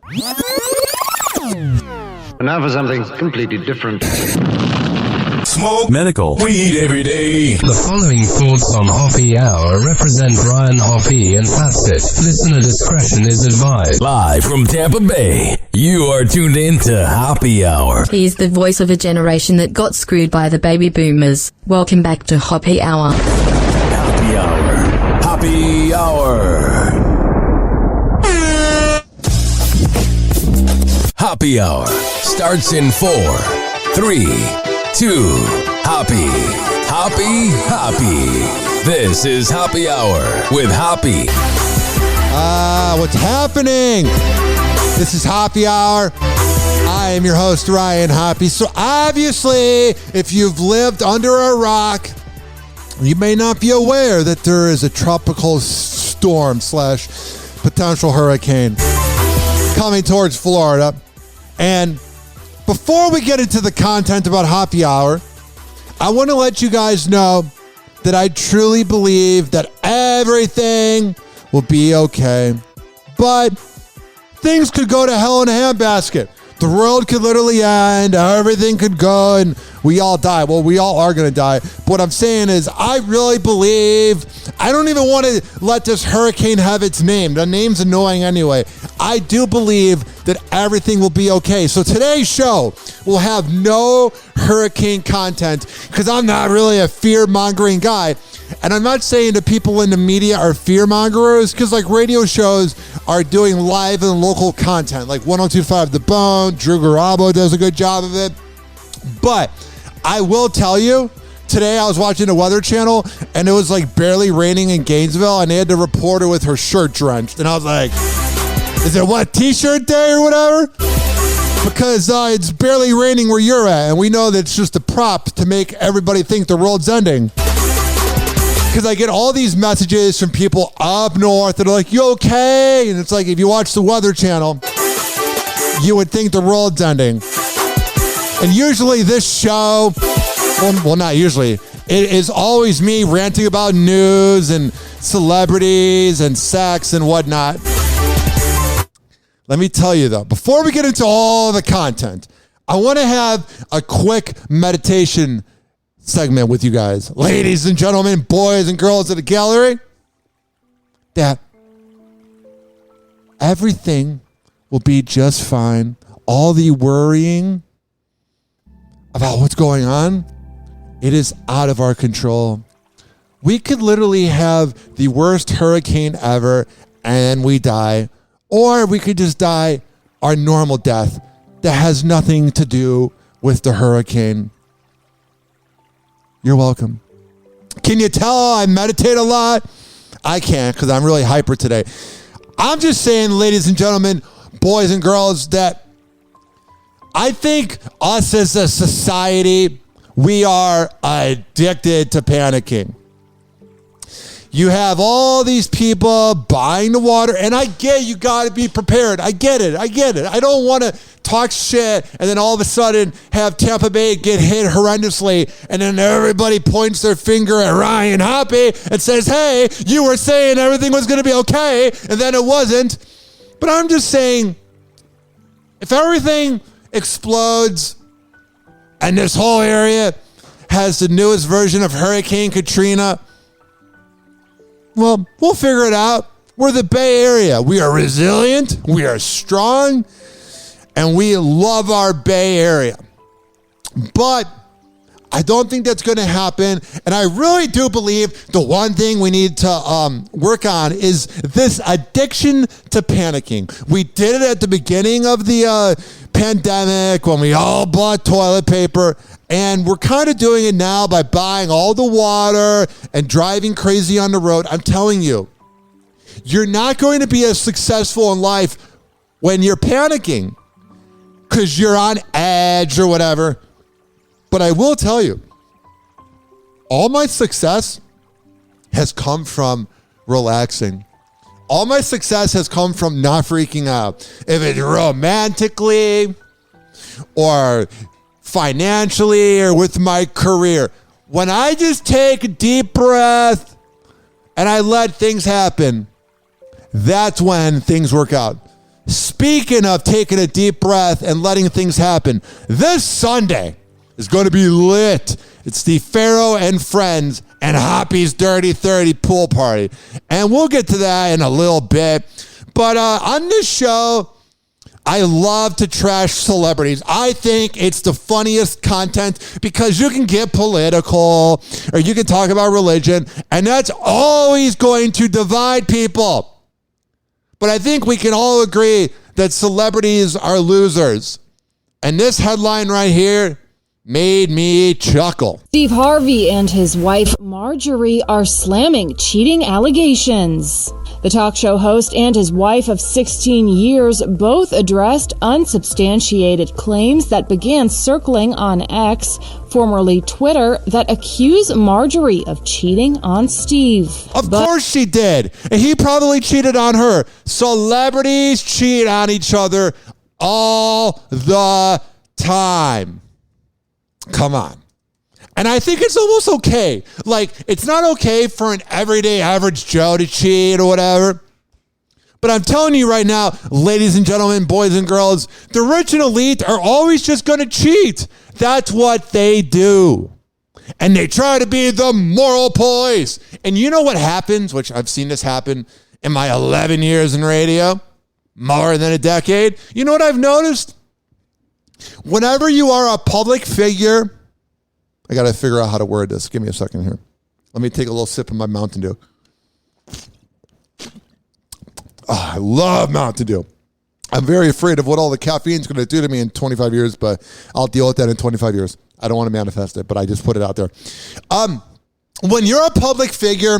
And now for something completely different. Smoke medical weed every day. The following thoughts on Hoppe Hour represent Brian Hoppe and Fast It. Listener discretion is advised. Live from Tampa Bay, you are tuned in to Hoppe Hour. He's the voice of a generation that got screwed by the baby boomers. Welcome back to Hoppe Hour. Hoppe Hour. Hoppe Hour. Hoppe Hour starts in 4, 3, 2, Hoppe. Hoppe, Hoppe. This is Hoppe Hour with Hoppe. What's happening? This is Hoppe Hour. I am your host, Ryan Hoppe. So obviously, if you've lived under a rock, you may not be aware that there is a tropical storm / potential hurricane coming towards Florida. And before we get into the content about Hoppe Hour, I want to let you guys know that I truly believe that everything will be okay. But things could go to hell in a handbasket. The world could literally end, everything could go, and we all die. Well, we all are going to die. But what I'm saying is, I really believe, I don't even want to let this hurricane have its name. The name's annoying anyway. I do believe that everything will be okay. So today's show will have no hurricane content because I'm not really a fear-mongering guy. And I'm not saying that people in the media are fear-mongers because like radio shows are doing live and local content. Like 102.5 The Bone, Drew Garabo does a good job of it. But I will tell you, today I was watching the Weather Channel and it was like barely raining in Gainesville and they had the reporter with her shirt drenched. And I was like, is it what, t-shirt day or whatever? Because it's barely raining where you're at. And we know that it's just a prop to make everybody think the world's ending. Because I get all these messages from people up north that are like, you okay? And it's like, if you watch the Weather Channel, you would think the world's ending. And usually this show, well, not usually, it is always me ranting about news and celebrities and sex and whatnot. Let me tell you though, before we get into all the content, I want to have a quick meditation segment with you guys. Ladies and gentlemen, boys and girls at the gallery, that everything will be just fine. All the worrying about what's going on, it is out of our control. We could literally have the worst hurricane ever and we die. Or we could just die our normal death that has nothing to do with the hurricane. You're welcome. Can you tell I meditate a lot? I can't because I'm really hyper today. I'm just saying, ladies and gentlemen, boys and girls, that I think us as a society, we are addicted to panicking. You have all these people buying the water, and I get you got to be prepared. I get it. I don't want to talk shit and then all of a sudden have Tampa Bay get hit horrendously, and then everybody points their finger at Ryan Hoppe and says, hey, you were saying everything was going to be okay, and then it wasn't. But I'm just saying, if everything explodes and this whole area has the newest version of Hurricane Katrina, well, we'll figure it out. We're the Bay Area. We are resilient, we are strong, and we love our Bay Area. But I don't think that's going to happen. And I really do believe the one thing we need to work on is this addiction to panicking. We did it at the beginning of the pandemic when we all bought toilet paper. And we're kind of doing it now by buying all the water and driving crazy on the road. I'm telling you, you're not going to be as successful in life when you're panicking because you're on edge or whatever. But I will tell you, all my success has come from relaxing. All my success has come from not freaking out. If it's romantically or financially or with my career. When I just take a deep breath and I let things happen, that's when things work out. speaking of taking a deep breath and letting things happen, this Sunday is going to be lit. It's the Pharaoh and Friends and Hoppy's Dirty 30 pool party. And we'll get to that in a little bit. But on this show, I love to trash celebrities. I think it's the funniest content because you can get political or you can talk about religion, and that's always going to divide people. But I think we can all agree that celebrities are losers. And this headline right here made me chuckle. Steve Harvey and his wife Marjorie are slamming cheating allegations. The talk show host and his wife of 16 years both addressed unsubstantiated claims that began circling on X, formerly Twitter, that accuse Marjorie of cheating on Steve. Of course she did. And he probably cheated on her. Celebrities cheat on each other all the time. Come on. And I think it's almost okay. Like, it's not okay for an everyday average Joe to cheat or whatever. But I'm telling you right now, ladies and gentlemen, boys and girls, the rich and elite are always just going to cheat. That's what they do. And they try to be the moral police. And you know what happens, which I've seen this happen in my 11 years in radio, more than a decade. You know what I've noticed? Whenever you are a public figure, I got to figure out how to word this. Give me a second here. Let me take a little sip of my Mountain Dew. Oh, I love Mountain Dew. I'm very afraid of what all the caffeine is going to do to me in 25 years, but I'll deal with that in 25 years. I don't want to manifest it, but I just put it out there. When you're a public figure,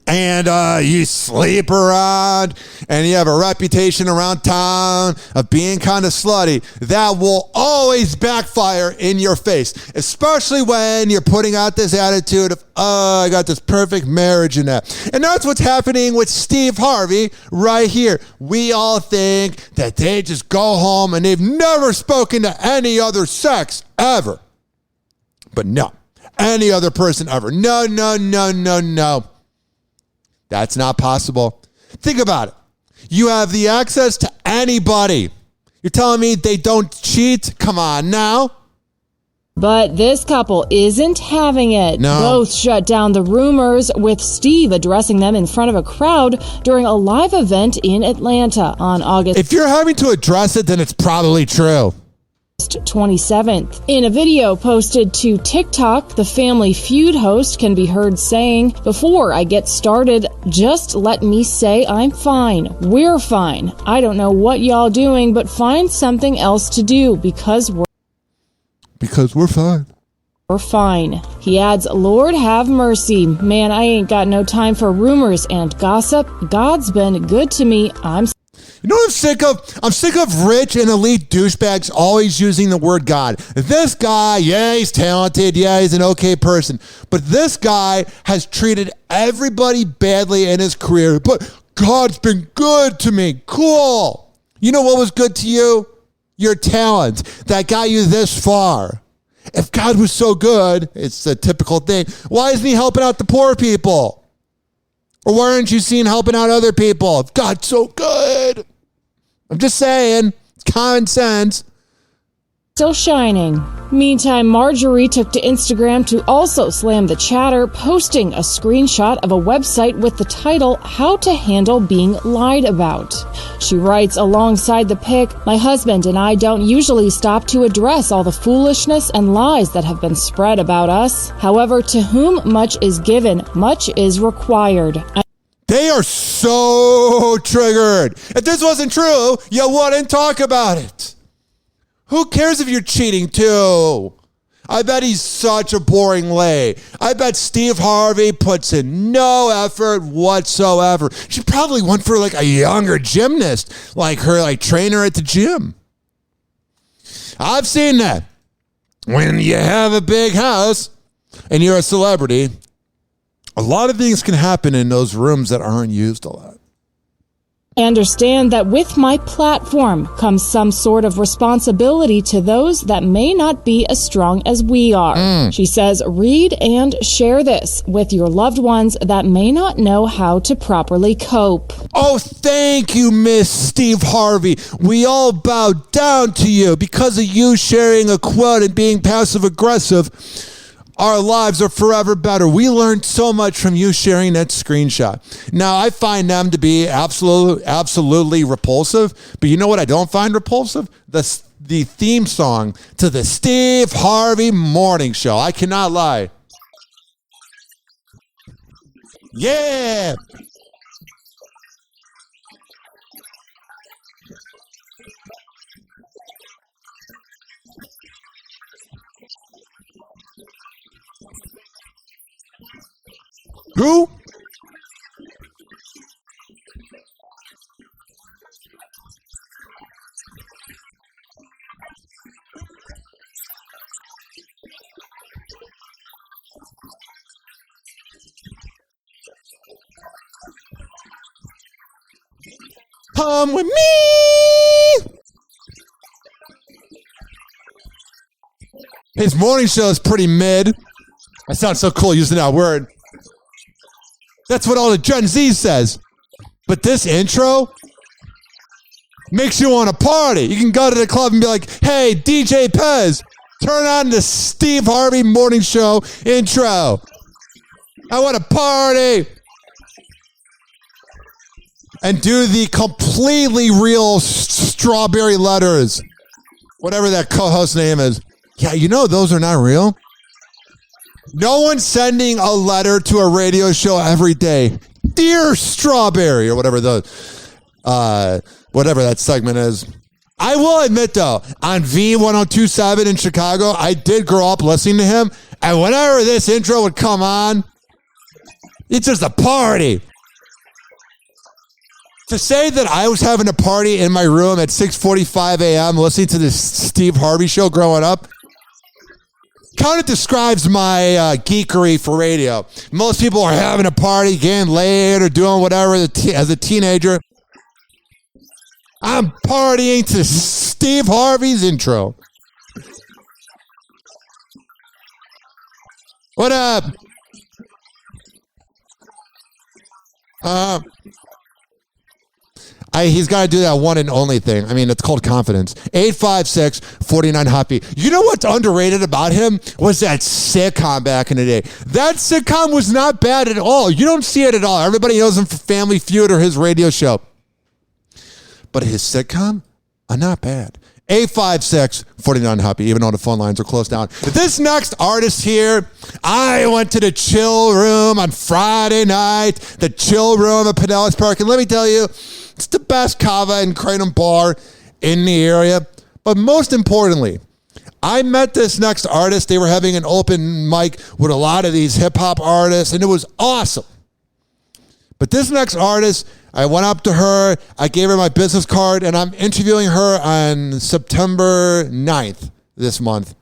and you sleep around and you have a reputation around town of being kind of slutty, that will always backfire in your face, especially when you're putting out this attitude of, oh, I got this perfect marriage in that. And that's what's happening with Steve Harvey right here. We all think that they just go home and they've never spoken to any other sex ever. But no, any other person ever. No, no, no, no, no. That's not possible. Think about it. You have the access to anybody. You're telling me they don't cheat? Come on now. But this couple isn't having it. No. Both shut down the rumors, with Steve addressing them in front of a crowd during a live event in Atlanta on August. If you're having to address it, then it's probably true. 27th. In a video posted to TikTok, the Family Feud host can be heard saying, "Before I get started, just let me say I'm fine. We're fine. I don't know what y'all doing, but find something else to do because we're fine. We're fine." He adds, "Lord have mercy. Man, I ain't got no time for rumors and gossip. God's been good to me. You know what I'm sick of? I'm sick of rich and elite douchebags always using the word God. This guy, yeah, he's talented. Yeah, he's an okay person. But this guy has treated everybody badly in his career. But God's been good to me. Cool. You know what was good to you? Your talent that got you this far. If God was so good, it's a typical thing. Why isn't he helping out the poor people? Or why aren't you seeing helping out other people? If God's so good. I'm just saying, it's common sense. still shining." Meantime, Marjorie took to Instagram to also slam the chatter, posting a screenshot of a website with the title, "How to Handle Being Lied About." She writes alongside the pic, "My husband and I don't usually stop to address all the foolishness and lies that have been spread about us. However, to whom much is given, much is required." They are so triggered. If this wasn't true, you wouldn't talk about it. Who cares if you're cheating too? I bet he's such a boring lay. I bet Steve Harvey puts in no effort whatsoever. She probably went for like a younger gymnast, like her like trainer at the gym. I've seen that. When you have a big house and you're a celebrity, a lot of things can happen in those rooms that aren't used a lot. I understand that with my platform comes some sort of responsibility to those that may not be as strong as we are. She says, read and share this with your loved ones that may not know how to properly cope. Oh, thank you, Miss Steve Harvey. We all bow down to you. Because of you sharing a quote and being passive-aggressive, our lives are forever better. We learned so much from you sharing that screenshot. Now, I find them to be absolutely repulsive, but you know what I don't find repulsive? The theme song to the Steve Harvey Morning Show. I cannot lie. Yeah! Who? Come with me. His morning show is pretty mid. That sounds so cool using that word. That's what all the Gen Z says. But this intro makes you want to party. You can go to the club and be like, hey, DJ Pez, turn on the Steve Harvey Morning Show intro. I want to party. And do the completely real strawberry letters. Whatever that co-host name is. Yeah, you know those are not real. No one's sending a letter to a radio show every day. Dear Strawberry, or whatever whatever that segment is. I will admit, though, on V1027 in Chicago, I did grow up listening to him, and whenever this intro would come on, it's just a party. To say that I was having a party in my room at 6:45 a.m. listening to this Steve Harvey show growing up kind of describes my geekery for radio. Most people are having a party, getting laid, or doing whatever as a teenager. I'm partying to Steve Harvey's intro. What up? He's got to do that one and only thing. I mean, it's called confidence. 856-49-HOPPY. You know what's underrated about him? Was that sitcom back in the day. That sitcom was not bad at all. You don't see it at all. Everybody knows him for Family Feud or his radio show. But his sitcom, not bad. 856-49-HOPPY, even though the phone lines are closed down. This next artist here, I went to the Chill Room on Friday night, the Chill Room at Pinellas Park, and let me tell you, it's the best Kava and Kratom bar in the area. But most importantly, I met this next artist. They were having an open mic with a lot of these hip-hop artists, and it was awesome. But this next artist, I went up to her, I gave her my business card, and I'm interviewing her on September 9th this month.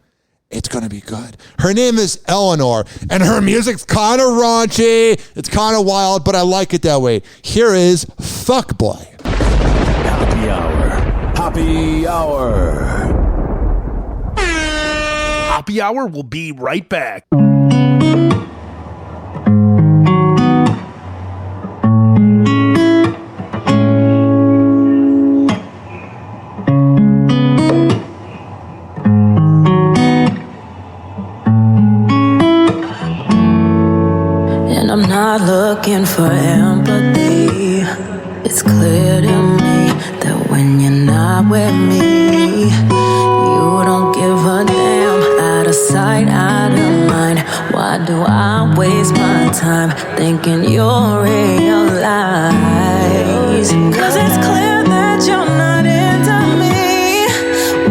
It's going to be good. Her name is Eleanor, and her music's kind of raunchy. It's kind of wild, but I like it that way. Here is Fuckboy. Happy Hour. Happy Hour. Happy Hour will be right back. I'm not looking for empathy. It's clear to me that when you're not with me, you don't give a damn. Out of sight, out of mind. Why do I waste my time thinking you'll realize? 'Cause it's clear that you're not into me.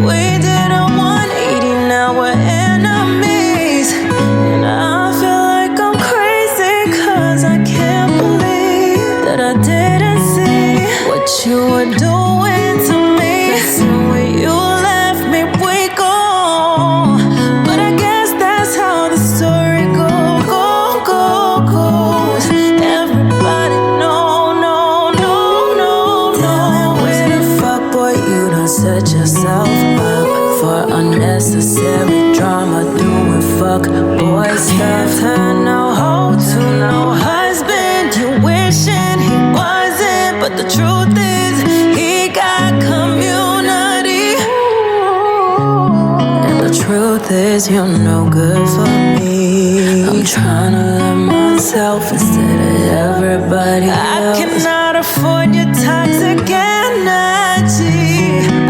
We did a 180, now we're enemies. And I feel like I'm crazy, 'cause I can't believe that I didn't see what you were doing to me. Listen, when you left me, we go. But I guess that's how the story goes. Everybody, no. set yourself up for unnecessary drama, doing fuck boy stuff. Turn no hoe to no husband. You wishing he wasn't, but the truth is he got community. And the truth is you're no good for me. I'm trying to love myself instead of everybody else. I cannot afford your toxic energy.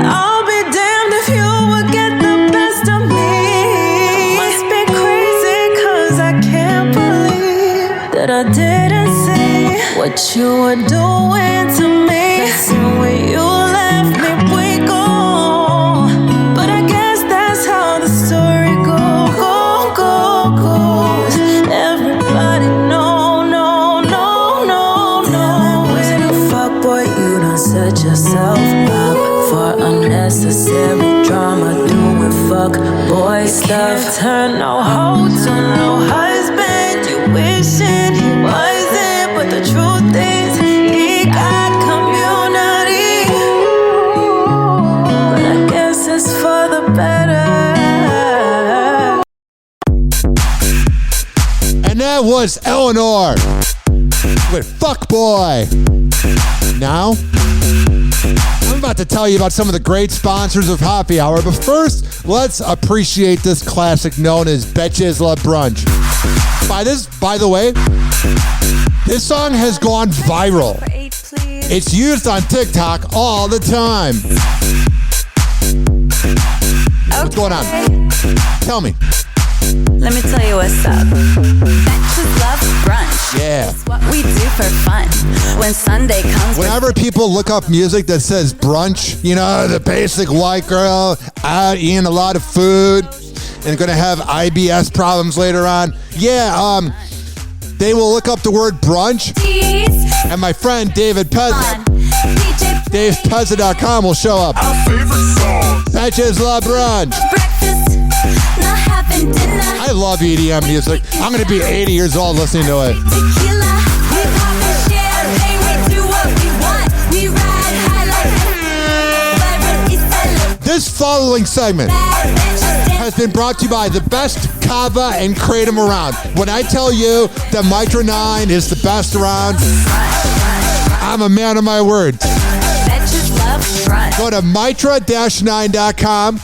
I'll be damned if you would get the best of me. Must be crazy, cause I can't believe that I didn't see what you were doing to me. Listen, when you left me, we go. But I guess that's how the story goes. Everybody set yourself up for unnecessary drama, doing fuck boy stuff. Turn no hoe to no husband. You wishing he wasn't, but the truth is he got community. But I guess it's for the better. And that was Eleanor with Fuck Boy. Now, I'm about to tell you about some of the great sponsors of Happy Hour, but first, let's appreciate this classic known as Betches Love Brunch. By the way, this song has gone viral. It's used on TikTok all the time. What's going on? Tell me. Let me tell you what's up. Betches Love Brunch. Yeah. It's what we do for fun. When Sunday comes. Whenever people look up music that says brunch, you know, the basic white girl out eating a lot of food and going to have IBS problems later on. Yeah, they will look up the word brunch. And my friend David Pezza, DavePezza.com will show up. Our favorite song. Betches Love Brunch. Breakfast, not having dinner. I love EDM music. I'm going to be 80 years old listening to it. Tequila, we pop and champagne, we do what we want. We ride high like This following segment has been brought to you by the best Kava and Kratom around. When I tell you that Mitra 9 is the best around, I'm a man of my word. Go to mitra-9.com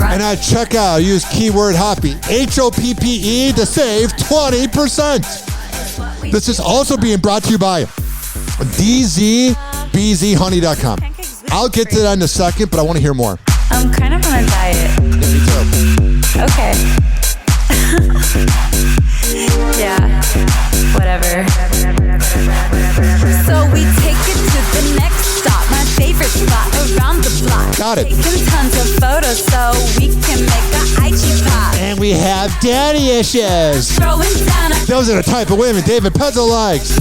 and at checkout, use keyword Hoppe, Hoppe, to save 20%. This is also being brought to you by DZBZHoney.com. I'll get to that in a second, but I want to hear more. I'm kind of on a diet. Yeah, me too. Okay. Yeah, whatever. So we take it to the next stop, my favorite spot around the block. Got it. Taking tons of photos so we can make an IG pop. And we have daddy issues. Throwing down a Those are the type of women David Pezza likes.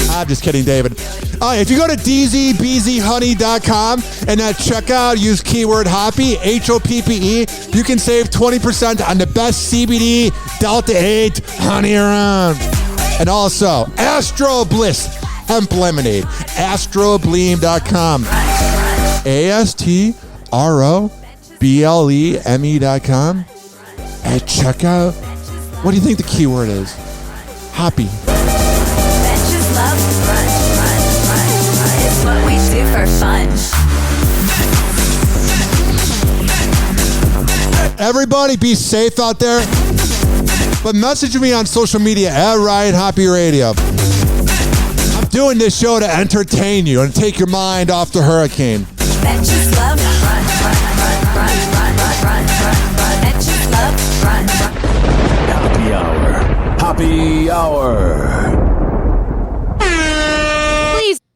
I'm just kidding, David. If you go to DZBZHoney.com and at checkout, use keyword Hoppe, Hoppe, you can save 20% on the best CBD Delta 8 honey around. And also, Astro Bliss Hemp Lemonade, astrobleem.com. ASTROBLEME.com. At checkout, what do you think the keyword is? Hoppe. Betches Love Brunch. It's what we do for fun. Everybody be safe out there. But message me on social media at Ryan Hoppe Radio. I'm doing this show to entertain you and take your mind off the hurricane. Betches Love Brunch. Betches Love Brunch. Happy Hour. Happy Hour.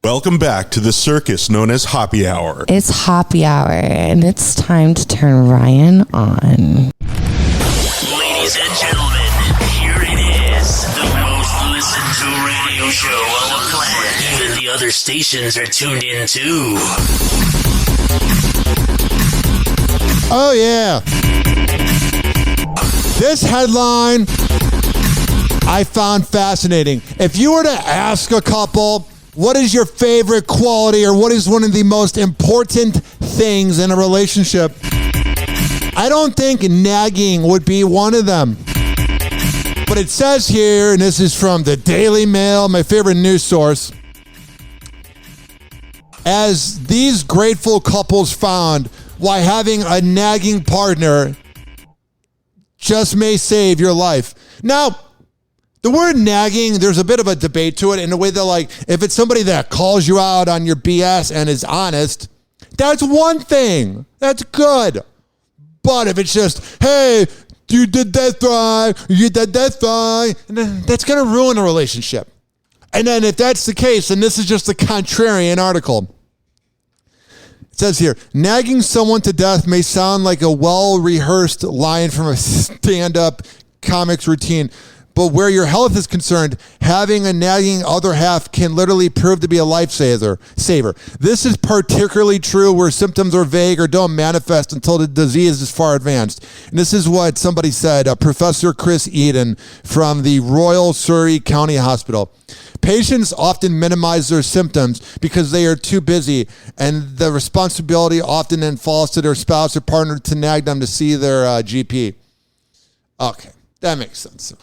Welcome back to the circus known as Happy Hour. It's Happy Hour, and it's time to turn Ryan on. Ladies and gentlemen, here it is, the most listened to radio show on the planet. Even the other stations are tuned in too. Oh, yeah. This headline I found fascinating. If you were to ask a couple, What is your favorite quality, or what is one of the most important things in a relationship? I don't think nagging would be one of them. But it says here, and this is from the Daily Mail, my favorite news source, as these grateful couples found why having a nagging partner just may save your life. Now, the word nagging, there's a bit of a debate to it in a way that, like, if it's somebody that calls you out on your BS and is honest, that's one thing. That's good. But if it's just, hey, you did that wrong, you did that wrong, that's going to ruin a relationship. And then if that's the case, then this is just a contrarian article. It says here, nagging someone to death may sound like a well-rehearsed line from a stand-up comics routine, but where your health is concerned, having a nagging other half can literally prove to be a lifesaver. This is particularly true where symptoms are vague or don't manifest until the disease is far advanced. And this is what somebody said, Professor Chris Eden from the Royal Surrey County Hospital. Patients often minimize their symptoms because they are too busy, and the responsibility often then falls to their spouse or partner to nag them to see their GP. Okay, that makes sense.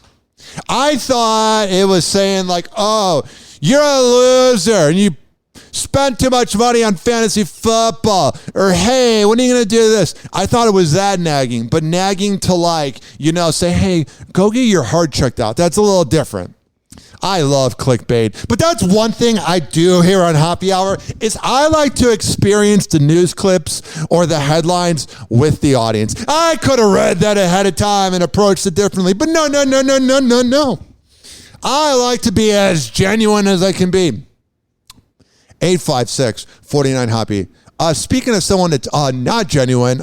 I thought it was saying like, oh, you're a loser and you spent too much money on fantasy football, or hey, when are you going to do this? I thought it was that nagging, but nagging to, like, you know, say, hey, go get your heart checked out. That's a little different. I love clickbait, but that's one thing I do here on Happy Hour is I like to experience the news clips or the headlines with the audience. I could have read that ahead of time and approached it differently, but no. I like to be as genuine as I can be. 856-49-HAPPY. Speaking of someone that's not genuine,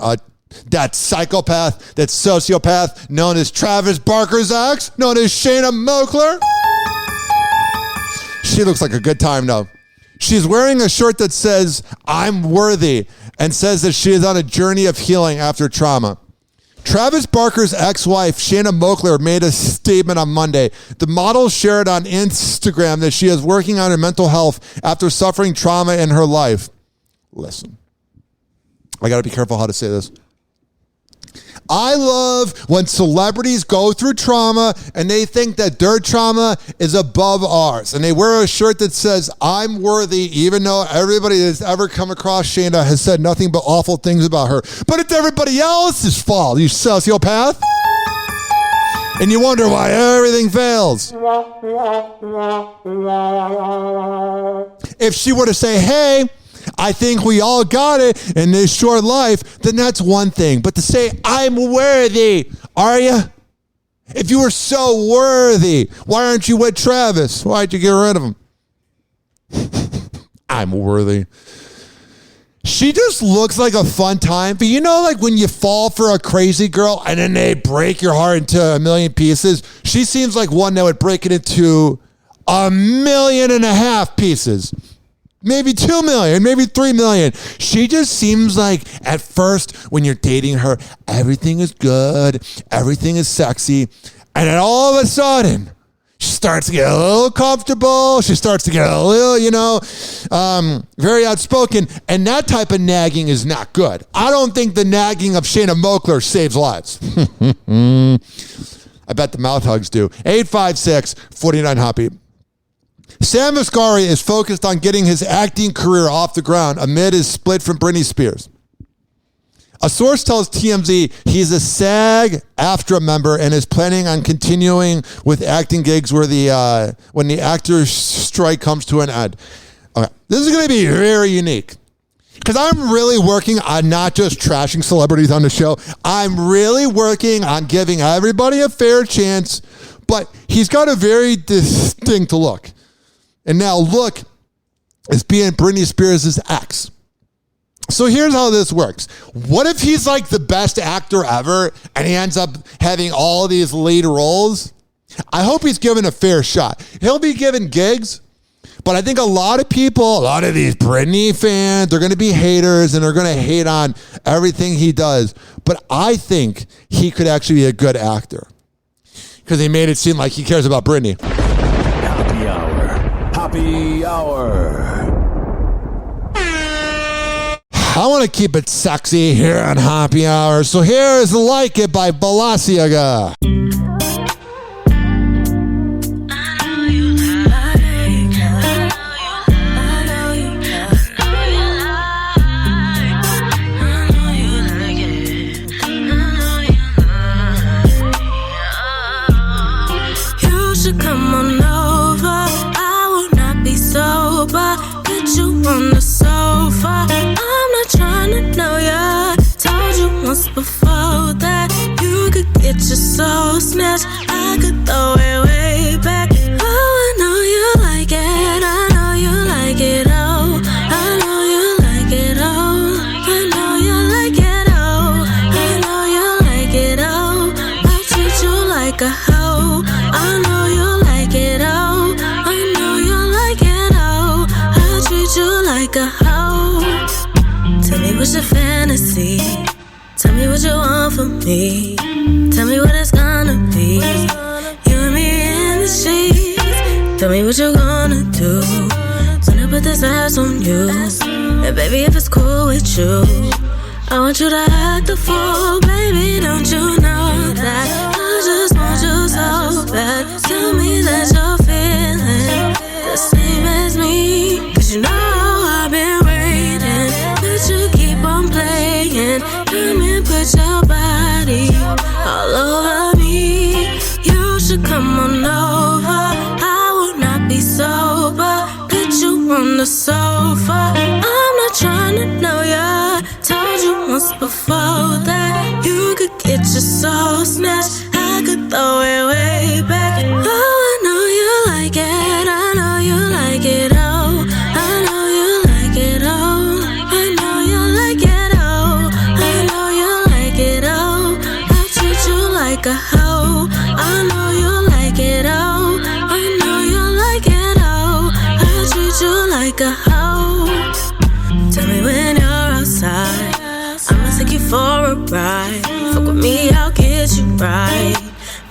that psychopath, that sociopath known as Travis Barker's ex, known as Shayna Moakler. She looks like a good time, though. She's wearing a shirt that says, I'm worthy, and says that she is on a journey of healing after trauma. Travis Barker's ex-wife, Shayna Moakler, made a statement on Monday. The model shared on Instagram that she is working on her mental health after suffering trauma in her life. Listen, I got to be careful how to say this. I love when celebrities go through trauma and they think that their trauma is above ours. And they wear a shirt that says, I'm worthy, even though everybody that's ever come across Shayna has said nothing but awful things about her. But it's everybody else's fault, you sociopath. And you wonder why everything fails. If she were to say, hey, I think we all got it in this short life, then that's one thing. But to say, I'm worthy, are you? If you were so worthy, why aren't you with Travis? Why'd you get rid of him? I'm worthy. She just looks like a fun time. But you know, like when you fall for a crazy girl and then they break your heart into a million pieces, she seems like one that would break it into 1.5 million pieces. Maybe 2 million, maybe 3 million. She just seems like at first when you're dating her, everything is good, everything is sexy. And then all of a sudden, she starts to get a little comfortable. She starts to get a little, very outspoken. And that type of nagging is not good. I don't think the nagging of Shayna Moakler saves lives. I bet the mouth hugs do. 856-49-HAPPY. Sam Asghari is focused on getting his acting career off the ground amid his split from Britney Spears. A source tells TMZ he's a SAG-AFTRA member and is planning on continuing with acting gigs when the actors' strike comes to an end. Okay. This is going to be very unique because I'm really working on not just trashing celebrities on the show. I'm really working on giving everybody a fair chance, but he's got a very distinct look. And now look is being Britney Spears' ex. So here's how this works. What if he's like the best actor ever and he ends up having all these lead roles? I hope he's given a fair shot. He'll be given gigs, but I think a lot of people, a lot of these Britney fans, they're going to be haters and they're going to hate on everything he does. But I think he could actually be a good actor because he made it seem like he cares about Britney. Happy Happy Hour. I want to keep it sexy here on Happy Hour, so here's Like It by Balenciaga. You should come on over. I will not be sober. Put you on the sofa. I'm not trying to know ya. Told you once before that you could get your soul snatched. I could throw it way back. Oh, I know you like it. I know you like it. Oh, I know you like it. Oh, I know you like it. Oh, I know you like it. Oh, I'll treat you like a hoe. I know you like it. Oh, I know you like it. Oh, I'll treat you like a hoe. Tell me what's your fantasy. Tell me what you want from me. Tell me what it's gonna be. You and me in the sheets. Tell me what you gonna do when I put this ass on you. And baby, if it's cool with you, I want you to act the fool. Baby, don't you know that I just want you so bad. Tell me that you're feeling the same as me. Cause you know I've been waiting, but you keep on playing. Come and put your body all over me. You should come on over. I will not be sober. Put you on the sofa. I'm not trying to know ya. Told you once before that you could get your soul snatched. I could throw it way back. Oh, I know you like it. I know you like it. Oh, I know you like it. Oh, I know you like it. Oh, I know you like it. Oh, I'll treat you like a hoe. I know you like it. Oh, I know you like it. Oh, I'll treat you like a hoe. Tell me when you're outside, I'ma take you for a ride. Fuck with me, I'll get you right.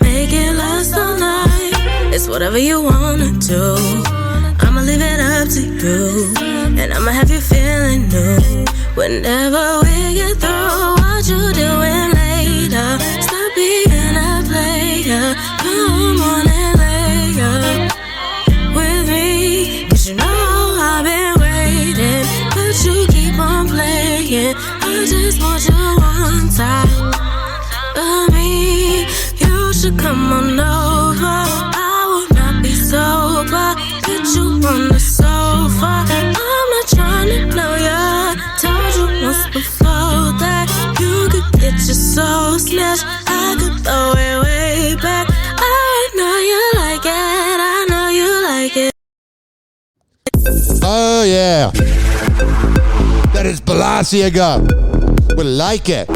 Make it last all night. It's whatever you wanna do. I'ma leave it up to you. And I'ma have you feeling new. Whenever we get through, what you doing later? Stop being a player. Come on and lay up with me. Cause you know I've been waiting, but you keep on playing. I just want you one time of me. You should come on over. I will not be sober. Put you on the sofa. I'm not trying to know ya. Told you once before that you could get your soul snatched. I could throw it way back. I know you like it. I know you like it. Oh, yeah. That is Balenciaga. We like it.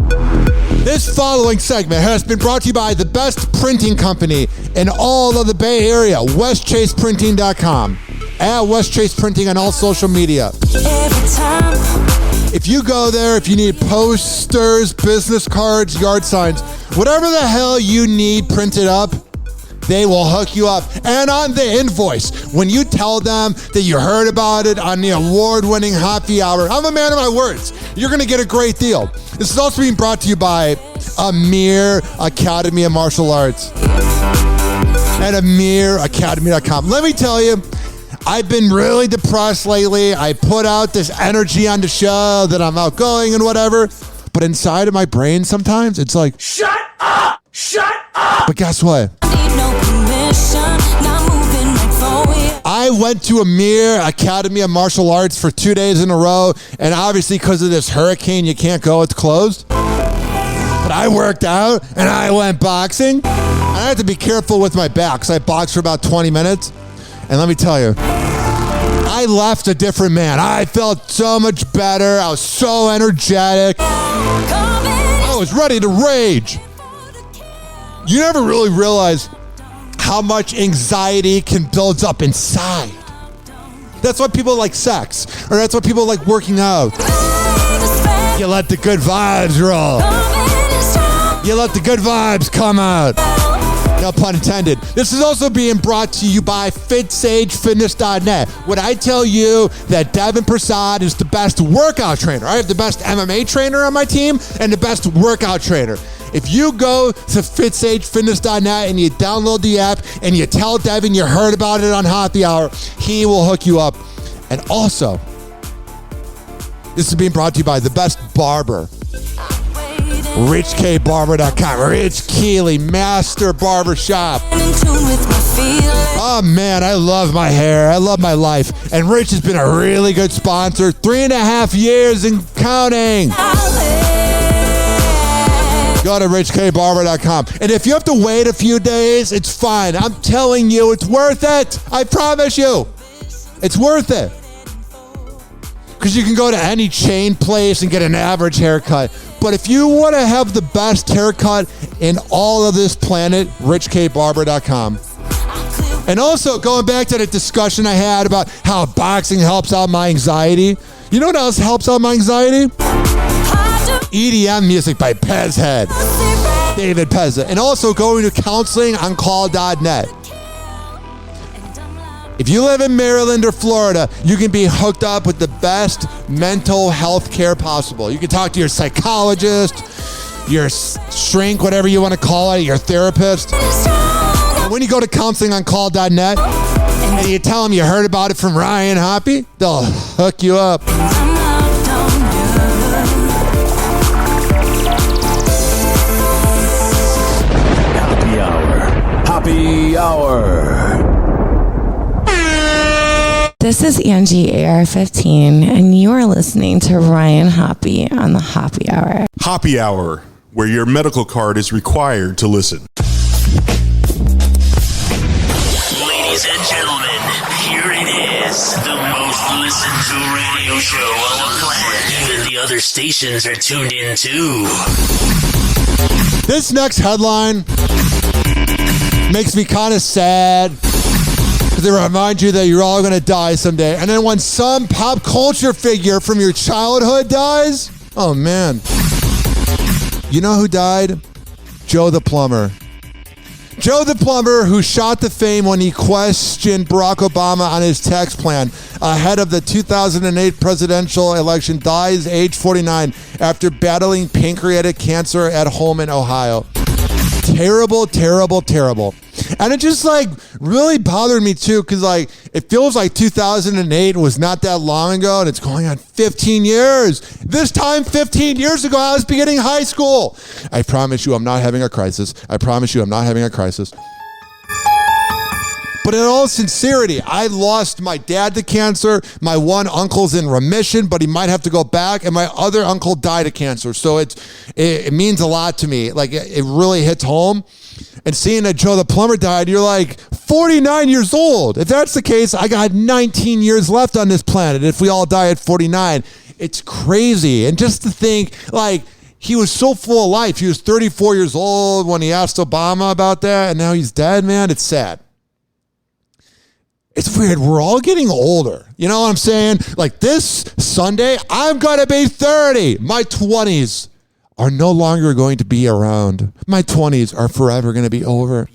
This following segment has been brought to you by the best printing company in all of the Bay Area, westchaseprinting.com. At West Chase Printing on all social media. Every time. If you go there, if you need posters, business cards, yard signs, whatever the hell you need printed up, they will hook you up. And on the invoice, when you tell them that you heard about it on the award-winning Happy Hour, I'm a man of my words, you're going to get a great deal. This is also being brought to you by Amir Academy of Martial Arts and AmirAcademy.com. Let me tell you, I've been really depressed lately. I put out this energy on the show that I'm outgoing and whatever, but inside of my brain sometimes it's like, shut up! Shut up! But guess what? I went to Amir Academy of Martial Arts for 2 days in a row, and obviously because of this hurricane, you can't go, it's closed. But I worked out, and I went boxing. I had to be careful with my back, because I boxed for about 20 minutes. And let me tell you, I left a different man. I felt so much better. I was so energetic. I was ready to rage. You never really realize how much anxiety can build up inside. That's why people like sex, or that's why people like working out. You let the good vibes roll. You let the good vibes come out. No pun intended. This is also being brought to you by FitSageFitness.net. When I tell you that Devin Prasad is the best workout trainer, I have the best MMA trainer on my team and the best workout trainer. If you go to FitSageFitness.net and you download the app and you tell Devin you heard about it on Happy Hour, he will hook you up. And also, this is being brought to you by the best barber, RichKBarber.com. Rich Keeley, Master Barbershop. Oh man, I love my hair. I love my life. And Rich has been a really good sponsor. 3.5 years and counting. Go to RichKBarber.com. And if you have to wait a few days, it's fine. I'm telling you, it's worth it. I promise you. It's worth it. Because you can go to any chain place and get an average haircut. But if you want to have the best haircut in all of this planet, RichKBarber.com. And also, going back to the discussion I had about how boxing helps out my anxiety. You know what else helps out my anxiety? EDM music by Pezhead, David Pezza. And also going to counselingoncall.net. If you live in Maryland or Florida, you can be hooked up with the best mental health care possible. You can talk to your psychologist, your shrink, whatever you want to call it, your therapist. And when you go to counselingoncall.net and you tell them you heard about it from Ryan Hoppe, they'll hook you up. Happy Hour. This is Angie AR15, and you are listening to Ryan Hoppe on the Happy Hour. Happy Hour, where your medical card is required to listen. Ladies and gentlemen, here it is, the most listened to radio show on the planet. Even the other stations are tuned in too. This next headline makes me kind of sad. They remind you that you're all going to die someday. And then when some pop culture figure from your childhood dies, oh man. You know who died? Joe the Plumber. Joe the Plumber, who shot to fame when he questioned Barack Obama on his tax plan ahead of the 2008 presidential election, dies age 49 after battling pancreatic cancer at home in Ohio. Terrible, terrible, terrible. And it just really bothered me too, because it feels like 2008 was not that long ago, and it's going on 15 years. This time 15 years ago, I was beginning high school. I promise you I'm not having a crisis. I promise you I'm not having a crisis. But in all sincerity, I lost my dad to cancer. My one uncle's in remission, but he might have to go back. And my other uncle died of cancer. So it means a lot to me. It really hits home. And seeing that Joe the Plumber died, you're 49 years old. If that's the case, I got 19 years left on this planet. If we all die at 49, it's crazy. And just to think, he was so full of life. He was 34 years old when he asked Obama about that. And now he's dead, man. It's sad. It's weird. We're all getting older. You know what I'm saying? This Sunday, I'm going to be 30. My 20s are no longer going to be around. My 20s are forever going to be over.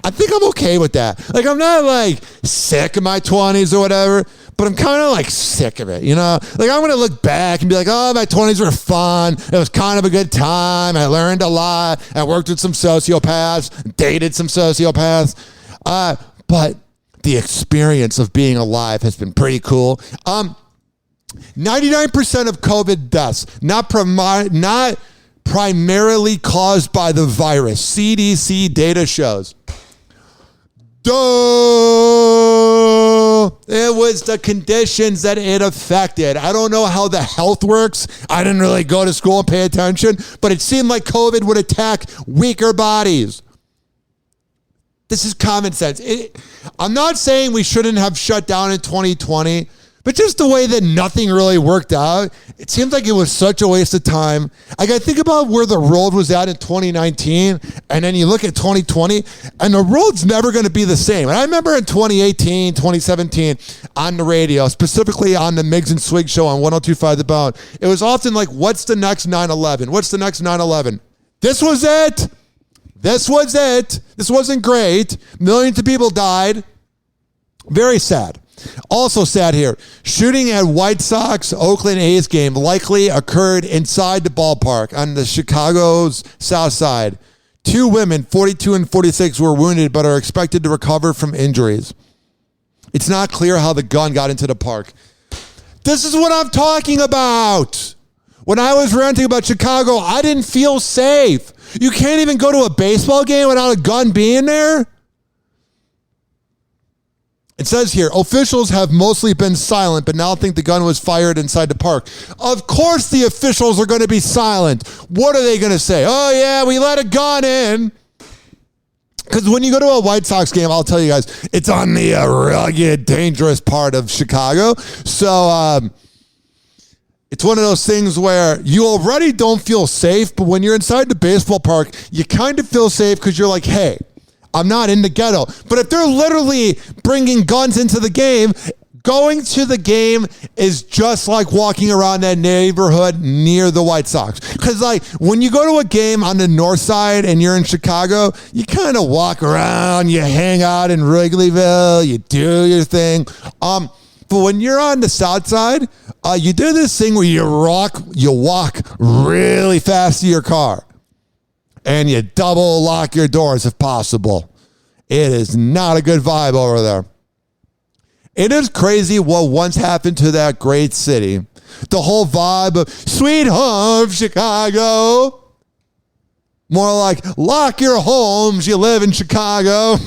I think I'm okay with that. I'm not sick of my 20s or whatever, but I'm kind of sick of it. You know, I'm going to look back and be oh, my 20s were fun. It was kind of a good time. I learned a lot. I worked with some sociopaths, dated some sociopaths. But the experience of being alive has been pretty cool. 99% of COVID deaths, not primarily caused by the virus. CDC data shows. Duh! It was the conditions that it affected. I don't know how the health works. I didn't really go to school and pay attention, but it seemed like COVID would attack weaker bodies. This is common sense. I'm not saying we shouldn't have shut down in 2020, but just the way that nothing really worked out, it seems like it was such a waste of time. I think about where the world was at in 2019, and then you look at 2020, and the world's never going to be the same. And I remember in 2018, 2017, on the radio, specifically on the Miggs and Swig show on 102.5 The Bone, it was often what's the next 9/11? What's the next 9/11? This was it. This was it. This wasn't great. Millions of people died. Very sad. Also sad here. Shooting at White Sox Oakland A's game likely occurred inside the ballpark on the Chicago's south side. 2 women, 42 and 46, were wounded but are expected to recover from injuries. It's not clear how the gun got into the park. This is what I'm talking about. When I was ranting about Chicago, I didn't feel safe. You can't even go to a baseball game without a gun being there? It says here, officials have mostly been silent, but now think the gun was fired inside the park. Of course the officials are going to be silent. What are they going to say? Oh, yeah, we let a gun in. Because when you go to a White Sox game, I'll tell you guys, it's on the rugged, dangerous part of Chicago. So it's one of those things where you already don't feel safe, but when you're inside the baseball park, you kind of feel safe because you're like, hey, I'm not in the ghetto. But if they're literally bringing guns into the game, going to the game is just like walking around that neighborhood near the White Sox. Because like when you go to a game on the north side and you're in Chicago, you kind of walk around, you hang out in Wrigleyville, you do your thing. But when you're on the south side, you do this thing where you walk really fast to your car. And you double lock your doors if possible. It is not a good vibe over there. It is crazy what once happened to that great city. The whole vibe of sweet home Chicago. More like lock your homes, you live in Chicago.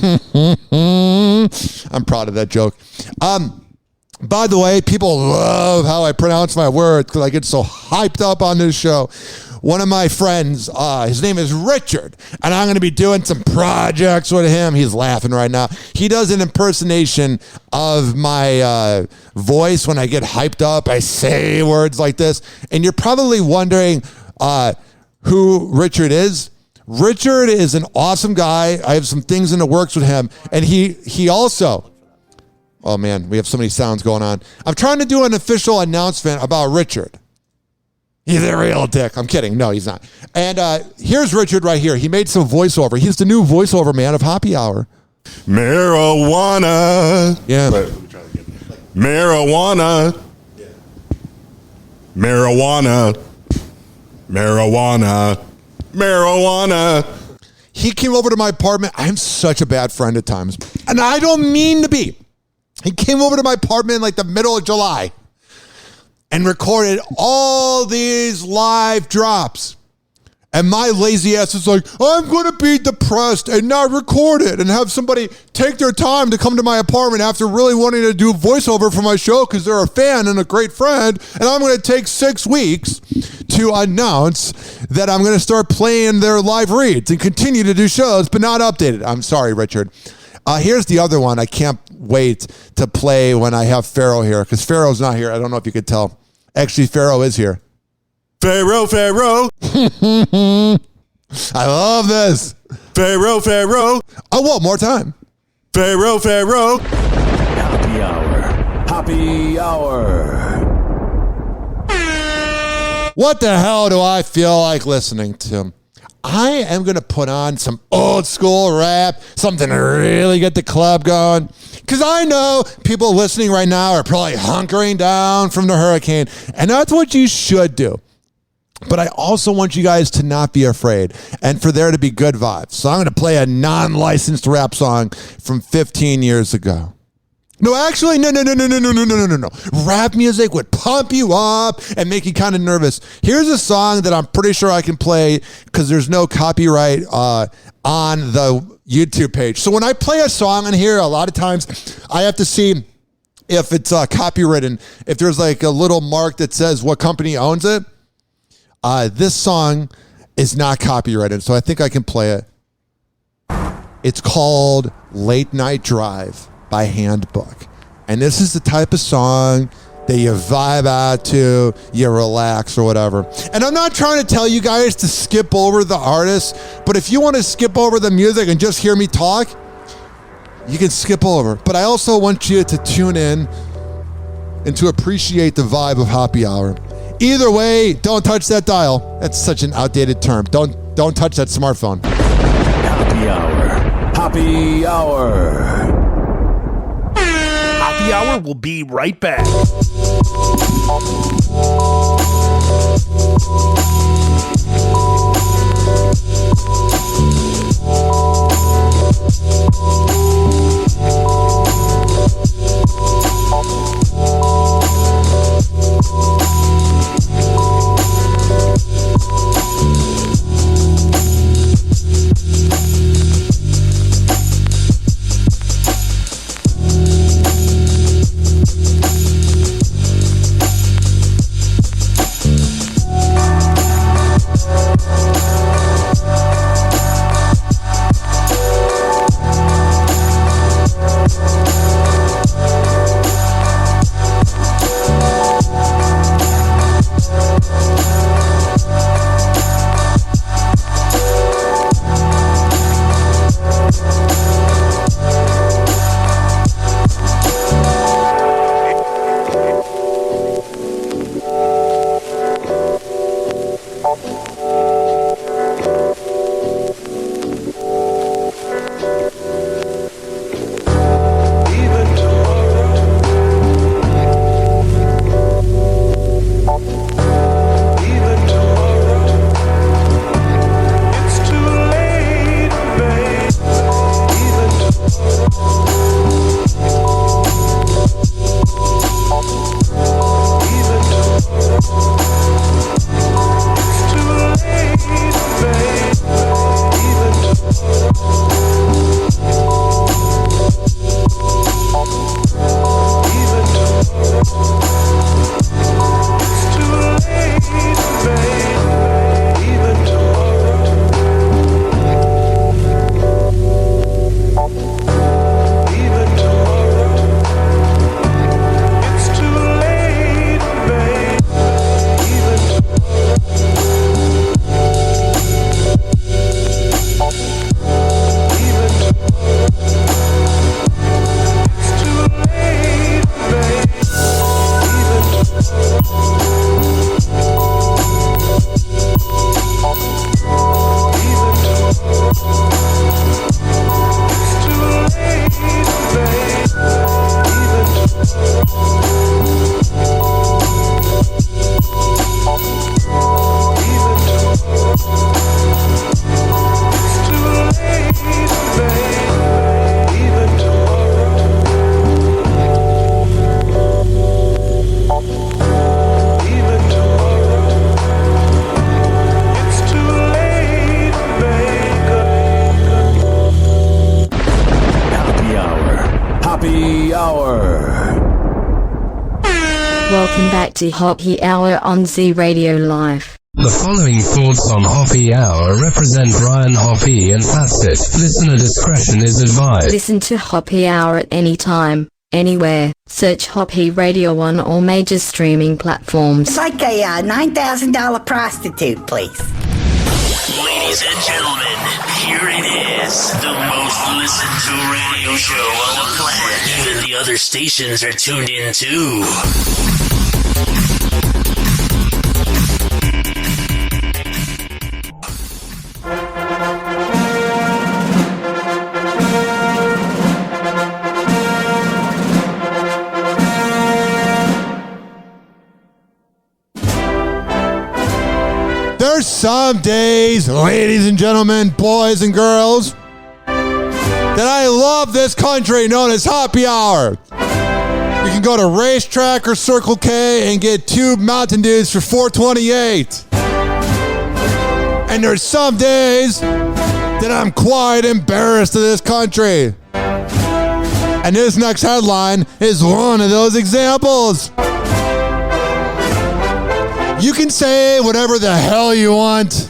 I'm proud of that joke. By the way, people love how I pronounce my words because I get so hyped up on this show. One of my friends, his name is Richard, and I'm going to be doing some projects with him. He's laughing right now. He does an impersonation of my voice when I get hyped up. I say words like this, and you're probably wondering who Richard is. Richard is an awesome guy. I have some things in the works with him, and he also... Oh, man, we have so many sounds going on. I'm trying to do an official announcement about Richard. He's a real dick. I'm kidding. No, he's not. And here's Richard right here. He made some voiceover. He's the new voiceover man of Hoppe Hour. Marijuana. Yeah. Wait, let me try again. Marijuana. Yeah. Marijuana. Marijuana. Marijuana. He came over to my apartment. I'm such a bad friend at times. And I don't mean to be. He came over to my apartment in like the middle of July and recorded all these live drops. And my lazy ass is like, I'm going to be depressed and not record it and have somebody take their time to come to my apartment after really wanting to do voiceover for my show because they're a fan and a great friend. And I'm going to take 6 weeks to announce that I'm going to start playing their live reads and continue to do shows, but not updated. I'm sorry, Richard. Here's the other one I can't wait to play when I have Pharaoh here, because Pharaoh's not here. I don't know if you could tell. Actually, Pharaoh is here. Pharaoh. I love this. Pharaoh. Oh, well, more time. Pharaoh. Hoppe Hour. What the hell do I feel like listening to? I am going to put on some old school rap, something to really get the club going. Because I know people listening right now are probably hunkering down from the hurricane. And that's what you should do. But I also want you guys to not be afraid and for there to be good vibes. So I'm going to play a non-licensed rap song from 15 years ago. No, actually, no. Rap music would pump you up and make you kind of nervous. Here's a song that I'm pretty sure I can play because there's no copyright on the YouTube page. So when I play a song in here, a lot of times I have to see if it's copywritten, if there's like a little mark that says what company owns it. This song is not copyrighted, so I think I can play it. It's called Late Night Drive by Handbook. And this is the type of song that you vibe out to, you relax or whatever. And I'm not trying to tell you guys to skip over the artist, but if you want to skip over the music and just hear me talk, you can skip over. But I also want you to tune in and to appreciate the vibe of Hoppe Hour. Either way, don't touch that dial. That's such an outdated term. Don't touch that smartphone. Happy Hour. Happy Hour will be right back. Welcome back to Hoppe Hour on Z Radio Live. The following thoughts on Hoppe Hour represent Ryan Hoppe and Fasted. Listener discretion is advised. Listen to Hoppe Hour at any time, anywhere. Search Hoppe Radio on all major streaming platforms. It's like a $9,000 prostitute, please. Ladies and gentlemen, here it is, the most listened to radio show on the planet. Even the other stations are tuned in too. There's some days, ladies and gentlemen, boys and girls, that I love this country known as Happy Hour. You can go to Racetrack or Circle K and get 2 Mountain Dews for $4.28. And there's some days that I'm quite embarrassed of this country. And this next headline is one of those examples. You can say whatever the hell you want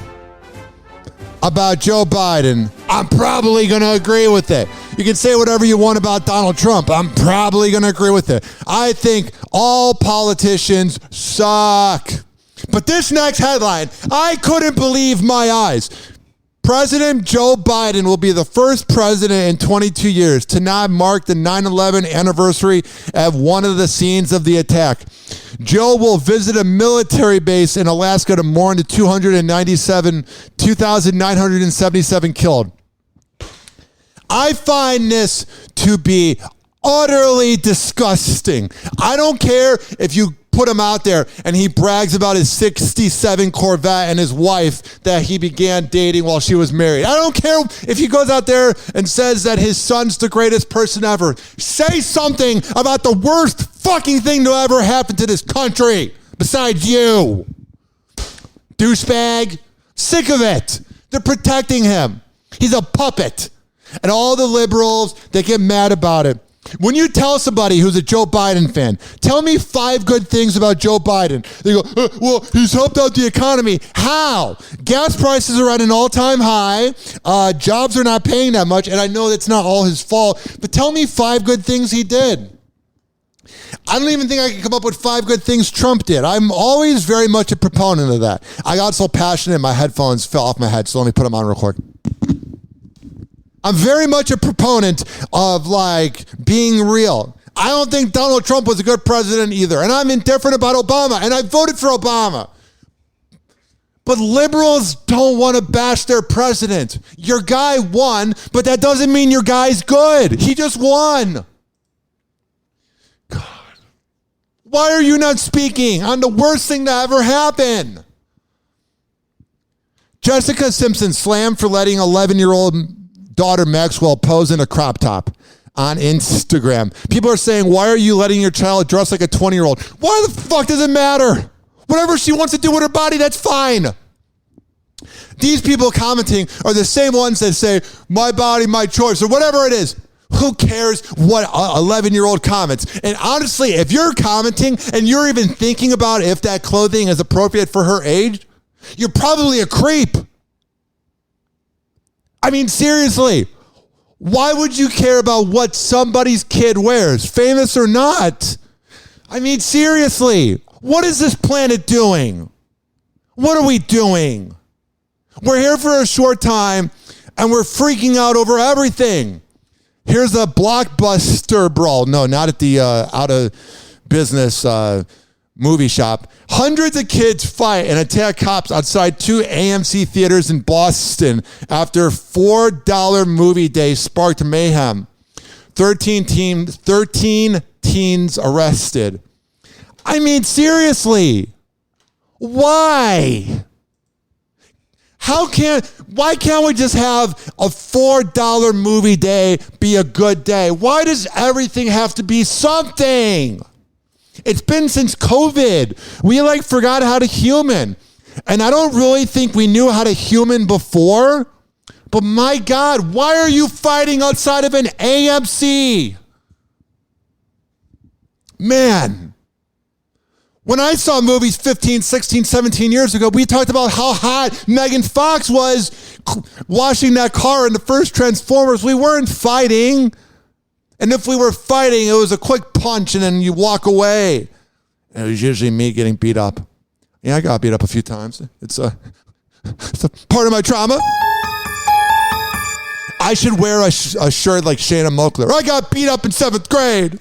about Joe Biden. I'm probably going to agree with it. You can say whatever you want about Donald Trump. I'm probably going to agree with it. I think all politicians suck. But this next headline, I couldn't believe my eyes. President Joe Biden will be the first president in 22 years to not mark the 9/11 anniversary at one of the scenes of the attack. Joe will visit a military base in Alaska to mourn the 2,977 killed. I find this to be utterly disgusting. I don't care if you put him out there and he brags about his 67 Corvette and his wife that he began dating while she was married. I don't care if he goes out there and says that his son's the greatest person ever. Say something about the worst fucking thing to ever happen to this country besides you. Douchebag. Sick of it. They're protecting him. He's a puppet. And all the liberals, they get mad about it. When you tell somebody who's a Joe Biden fan, tell me 5 good things about Joe Biden. They go, well, he's helped out the economy. How? Gas prices are at an all-time high. Jobs are not paying that much. And I know that's not all his fault. But tell me 5 good things he did. I don't even think I can come up with 5 good things Trump did. I'm always very much a proponent of that. I got so passionate, my headphones fell off my head, so let me put them on real quick. I'm very much a proponent of, like, being real. I don't think Donald Trump was a good president either, and I'm indifferent about Obama, and I voted for Obama. But liberals don't want to bash their president. Your guy won, but that doesn't mean your guy's good. He just won. God. Why are you not speaking on the worst thing to ever happen? Jessica Simpson slammed for letting 11-year-old daughter Maxwell pose in a crop top on Instagram. People are saying, why are you letting your child dress like a 20-year-old? Why the fuck does it matter? Whatever she wants to do with her body, that's fine. These people commenting are the same ones that say, my body, my choice, or whatever it is. Who cares what 11-year-old comments? And honestly, if you're commenting and you're even thinking about if that clothing is appropriate for her age, you're probably a creep. I mean, seriously, why would you care about what somebody's kid wears, famous or not? I mean, seriously, what is this planet doing? What are we doing? We're here for a short time, and we're freaking out over everything. Here's a Blockbuster brawl. No, not at the out of business movie shop. Hundreds of kids fight and attack cops outside 2 AMC theaters in Boston after $4 movie day sparked mayhem. 13 teens arrested. I mean, seriously, why? Why can't we just have a $4 movie day be a good day? Why does everything have to be something? It's been since COVID. We forgot how to human. And I don't really think we knew how to human before. But my God, why are you fighting outside of an AMC? Man, when I saw movies 15, 16, 17 years ago, we talked about how hot Megan Fox was washing that car in the first Transformers. We weren't fighting. And if we were fighting, it was a quick punch and then you walk away. And it was usually me getting beat up. Yeah, I got beat up a few times. It's a part of my trauma. I should wear a shirt like Shayna Moakler. I got beat up in 7th grade.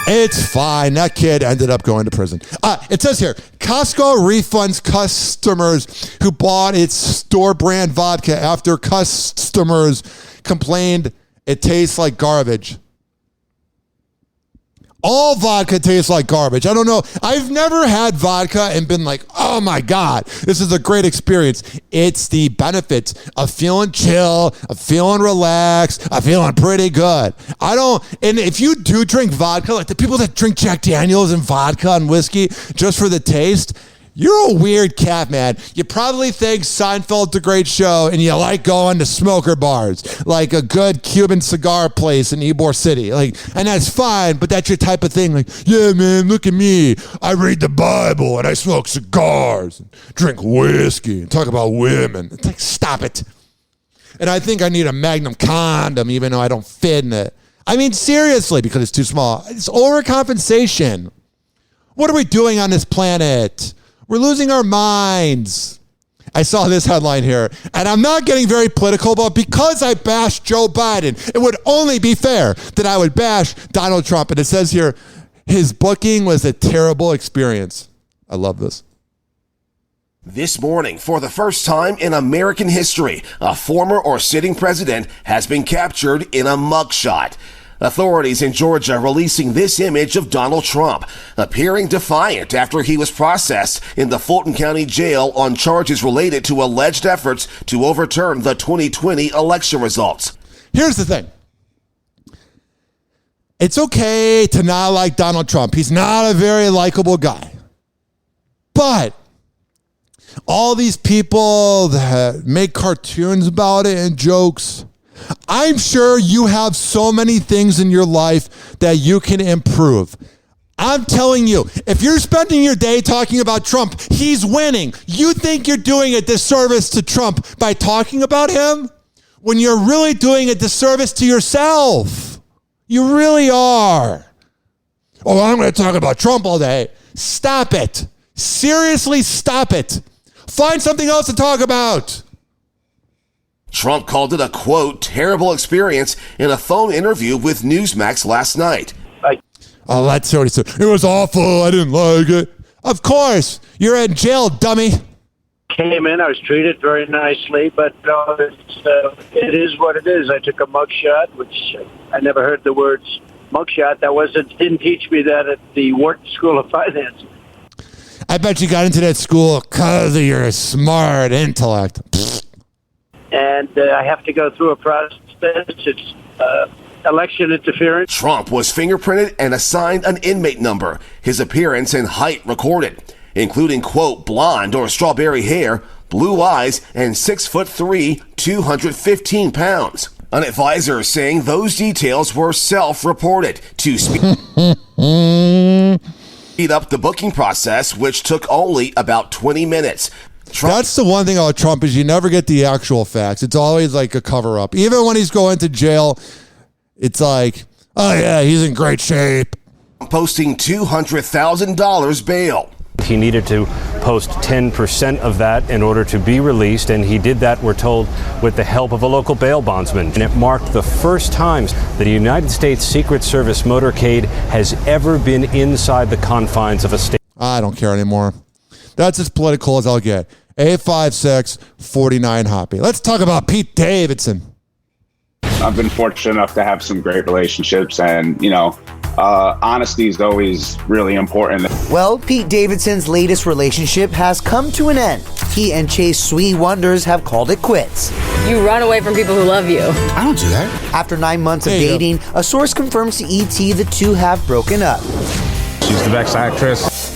It's fine. That kid ended up going to prison. It says here, Costco refunds customers who bought its store brand vodka after customers complained it tastes like garbage. All vodka tastes like garbage. I don't know. I've never had vodka and been like, oh my God, this is a great experience. It's the benefits of feeling chill, of feeling relaxed, of feeling pretty good. And if you do drink vodka, like the people that drink Jack Daniels and vodka and whiskey just for the taste, you're a weird cat, man. You probably think Seinfeld's a great show and you like going to smoker bars, like a good Cuban cigar place in Ybor City. And that's fine, but that's your type of thing. Yeah, man, look at me. I read the Bible and I smoke cigars and drink whiskey and talk about women. It's stop it. And I think I need a Magnum condom even though I don't fit in it. I mean, seriously, because it's too small. It's overcompensation. What are we doing on this planet? We're losing our minds. I saw this headline here, and I'm not getting very political, but because I bashed Joe Biden, it would only be fair that I would bash Donald Trump. And it says here, his booking was a terrible experience. I love this. This morning, for the first time in American history, a former or sitting president has been captured in a mugshot. Authorities in Georgia releasing this image of Donald Trump, appearing defiant after he was processed in the Fulton County Jail on charges related to alleged efforts to overturn the 2020 election results. Here's the thing. It's okay to not like Donald Trump. He's not a very likable guy. But all these people that make cartoons about it and jokes, I'm sure you have so many things in your life that you can improve. I'm telling you, if you're spending your day talking about Trump, he's winning. You think you're doing a disservice to Trump by talking about him when you're really doing a disservice to yourself. You really are. Oh, I'm going to talk about Trump all day. Stop it. Seriously, stop it. Find something else to talk about. Trump called it a, quote, terrible experience in a phone interview with Newsmax last night. Oh, that's what he said. It was awful. I didn't like it. Of course. You're in jail, dummy. Came in. I was treated very nicely, but it is what it is. I took a mugshot, which I never heard the words mugshot. Didn't teach me that at the Wharton School of Finance. I bet you got into that school because of your smart intellect. And I have to go through a process. It's election interference. Trump was fingerprinted and assigned an inmate number. His appearance and height recorded, including, quote, blonde or strawberry hair, blue eyes, and 6'3", 215 pounds. An advisor saying those details were self-reported to speed up the booking process, which took only about 20 minutes. That's the one thing about Trump is you never get the actual facts. It's always like a cover-up. Even when he's going to jail, it's like, oh yeah, he's in great shape. Posting $200,000 bail. He needed to post 10% of that in order to be released, and he did that, we're told, with the help of a local bail bondsman. And it marked the first time that a United States Secret Service motorcade has ever been inside the confines of a state. I don't care anymore. That's as political as I'll get. 856-49-HOPPY. Let's talk about Pete Davidson. I've been fortunate enough to have some great relationships, and, honesty is always really important. Well, Pete Davidson's latest relationship has come to an end. He and Chase Sweet Wonders have called it quits. You run away from people who love you. I don't do that. After 9 months of dating, a source confirms to ET the two have broken up. She's the best actress.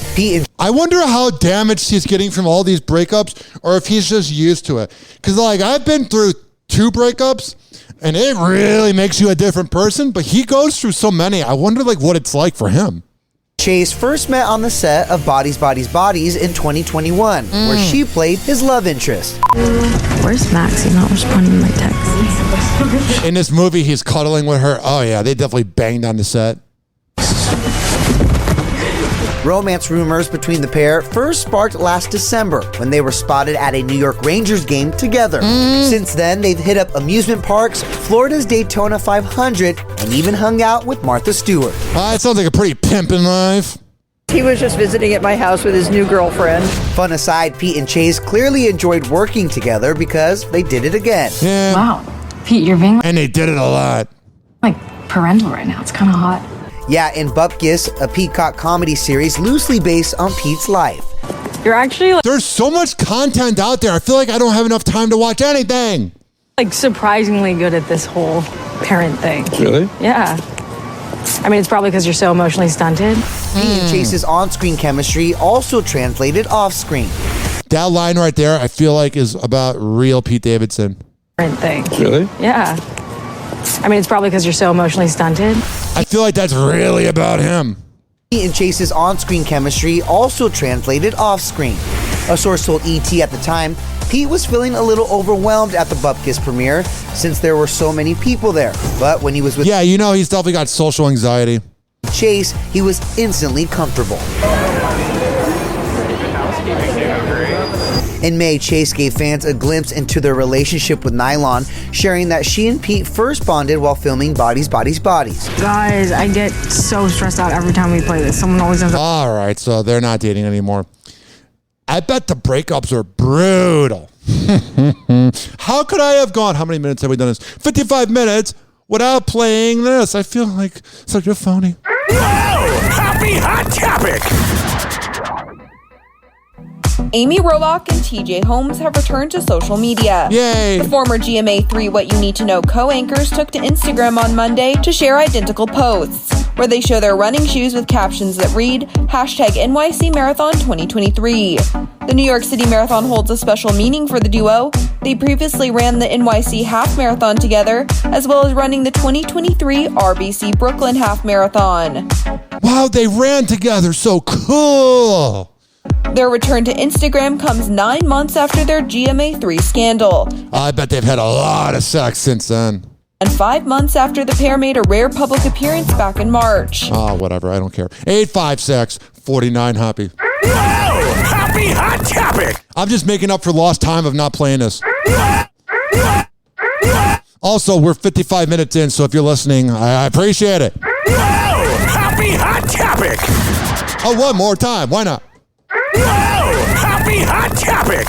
I wonder how damaged he's getting from all these breakups, or if he's just used to it. Because, I've been through 2 breakups, and it really makes you a different person, but he goes through so many. I wonder, what it's like for him. Chase first met on the set of Bodies, Bodies, Bodies in 2021, where she played his love interest. Where's Max? He's not responding to my text. In this movie, he's cuddling with her. Oh, yeah, they definitely banged on the set. Romance rumors between the pair first sparked last December when they were spotted at a New York Rangers game together. Since then, they've hit up amusement parks, Florida's Daytona 500, and even hung out with Martha Stewart. It sounds like a pretty pimpin' life. He was just visiting at my house with his new girlfriend. Fun aside, Pete and Chase clearly enjoyed working together because they did it again. Yeah. Wow. Pete, you're being And they did it a lot. parental right now. It's kind of hot. Yeah, in Bupkis, a Peacock comedy series loosely based on Pete's life. You're actually There's so much content out there. I feel like I don't have enough time to watch anything. surprisingly good at this whole parent thing. Really? Yeah. I mean, it's probably because you're so emotionally stunted. Pete and Chase's on-screen chemistry also translated off-screen. That line right there, I feel like is about real Pete Davidson. Parent thing. Really? Yeah. I mean, it's probably because you're so emotionally stunted. I feel like that's really about him. Pete and Chase's on-screen chemistry also translated off-screen. A source told ET at the time, Pete was feeling a little overwhelmed at the Bupkis premiere since there were so many people there. But when he was with he's definitely got social anxiety. Chase, he was instantly comfortable. In May, Chase gave fans a glimpse into their relationship with Nylon, sharing that she and Pete first bonded while filming Bodies, Bodies, Bodies. Guys, I get so stressed out every time we play this. Someone always ends up... All right, so they're not dating anymore. I bet the breakups are brutal. How could I have gone? How many minutes have we done this? 55 minutes without playing this. I feel like such a phony. Happy Hot Topic! Amy Robach and TJ Holmes have returned to social media. Yay! The former GMA3 What You Need to Know co-anchors took to Instagram on Monday to share identical posts, where they show their running shoes with captions that read, #NYC Marathon 2023. The New York City Marathon holds a special meaning for the duo. They previously ran the NYC Half Marathon together, as well as running the 2023 RBC Brooklyn Half Marathon. Wow, they ran together. So cool. Their return to Instagram comes 9 months after their GMA3 scandal. I bet they've had a lot of sex since then. And 5 months after the pair made a rare public appearance back in March. Oh, whatever. I don't care. 856-49 Hoppy. Happy Hot Topic! I'm just making up for lost time of not playing this. Also, we're 55 minutes in, so if you're listening, I appreciate it. Happy Hot Topic! Oh, one more time. Why not? Happy Hot Topic!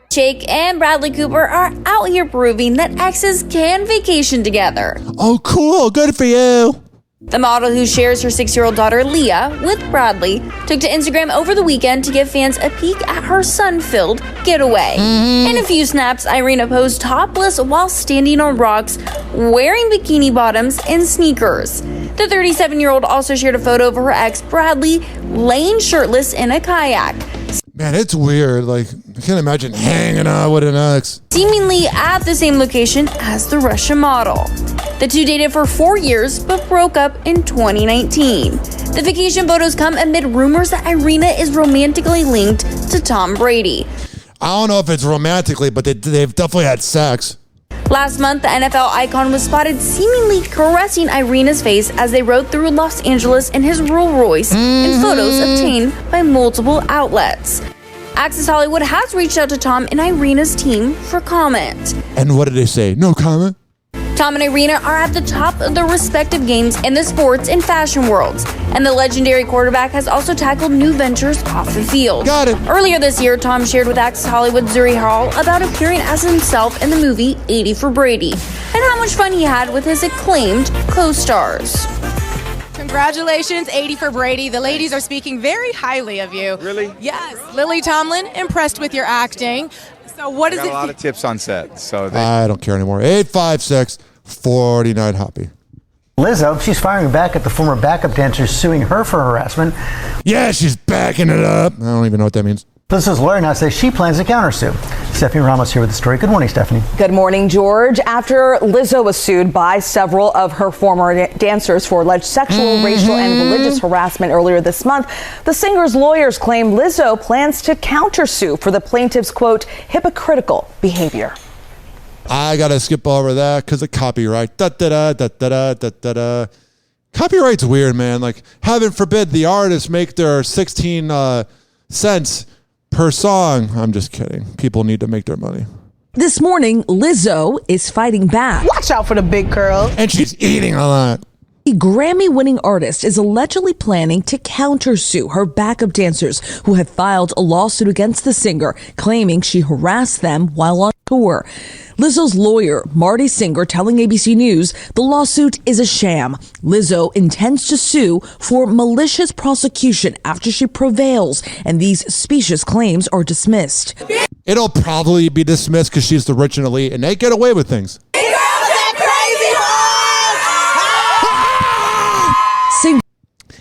Jake and Bradley Cooper are out here proving that exes can vacation together. Oh, cool. Good for you. The model, who shares her 6-year-old daughter Leah with Bradley, took to Instagram over the weekend to give fans a peek at her sun-filled getaway. In a few snaps, Irina posed topless while standing on rocks, wearing bikini bottoms and sneakers. The 37-year-old also shared a photo of her ex, Bradley, laying shirtless in a kayak. Man, it's weird. Like, I can't imagine hanging out with an ex. Seemingly at the same location as the Russian model. The two dated for 4 years, but broke up in 2019. The vacation photos come amid rumors that Irina is romantically linked to Tom Brady. I don't know if it's romantically, but they've definitely had sex. Last month, the NFL icon was spotted seemingly caressing Irina's face as they rode through Los Angeles in his Rolls Royce in photos obtained by multiple outlets. Access Hollywood has reached out to Tom and Irina's team for comment. And what did they say? No comment? Tom and Irina are at the top of their respective games in the sports and fashion worlds, and the legendary quarterback has also tackled new ventures off the field. Got it. Earlier this year, Tom shared with Access Hollywood Zuri Hall about appearing as himself in the movie 80 for Brady, and how much fun he had with his acclaimed co-stars. Congratulations, 80 for Brady. The ladies are speaking very highly of you. Really? Yes. Lily Tomlin, impressed with your acting. So what is it? I got a lot of tips on set. So I don't care anymore. 856-49 Hoppy. Lizzo, she's firing back at the former backup dancer suing her for harassment. Yeah, she's backing it up. I don't even know what that means. Lizzo's lawyer now says she plans to countersue. Stephanie Ramos here with the story. Good morning, Stephanie. Good morning, George. After Lizzo was sued by several of her former dancers for alleged sexual, racial, and religious harassment earlier this month, the singer's lawyers claim Lizzo plans to countersue for the plaintiff's, quote, hypocritical behavior. I got to skip over that because of copyright. Da-da-da. Copyright's weird, man. Like, heaven forbid the artists make their 16 cents per song. I'm just kidding. People need to make their money. This morning, Lizzo is fighting back. Watch out for the big curl. And she's eating a lot. The Grammy-winning artist is allegedly planning to countersue her backup dancers who have filed a lawsuit against the singer, claiming she harassed them while on tour. Lizzo's lawyer, Marty Singer, telling ABC News the lawsuit is a sham. Lizzo intends to sue for malicious prosecution after she prevails, and these specious claims are dismissed. It'll probably be dismissed because she's the rich and elite, and they get away with things.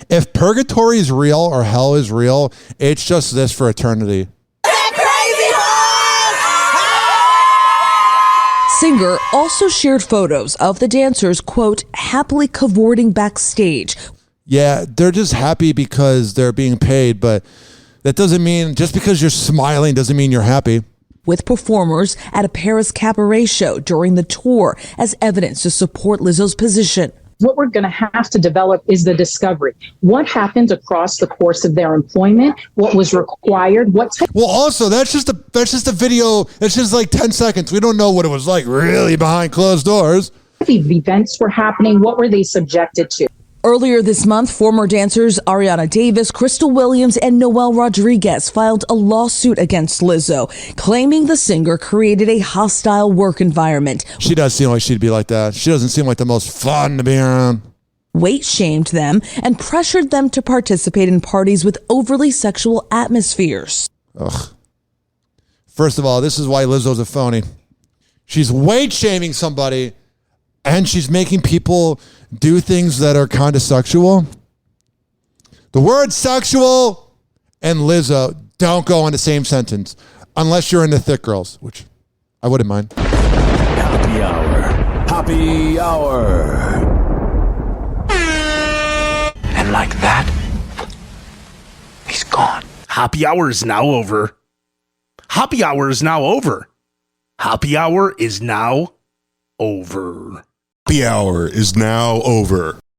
If purgatory is real or hell is real, it's just this for eternity. Singer also shared photos of the dancers, quote, happily cavorting backstage. Yeah, they're just happy because they're being paid, but that doesn't mean, just because you're smiling doesn't mean you're happy. With performers at a Paris cabaret show during the tour as evidence to support Lizzo's position. What we're going to have to develop is the discovery. What happened across the course of their employment? What was required? Well, also, that's just a video. It's just like 10 seconds. We don't know what it was like really behind closed doors. The events were happening. What were they subjected to? Earlier this month, former dancers Ariana Davis, Crystal Williams, and Noel Rodriguez filed a lawsuit against Lizzo, claiming the singer created a hostile work environment. She does seem like she'd be like that. She doesn't seem like the most fun to be around. Weight shamed them and pressured them to participate in parties with overly sexual atmospheres. Ugh. First of all, this is why Lizzo's a phony. She's weight shaming somebody and she's making people do things that are kind of sexual. The word sexual and Lizzo don't go in the same sentence unless you're into thick girls, which I wouldn't mind. Happy hour. Happy hour. And like that, he's gone. Happy hour is now over. Happy hour is now over. Happy hour is now over. Happy hour is now over.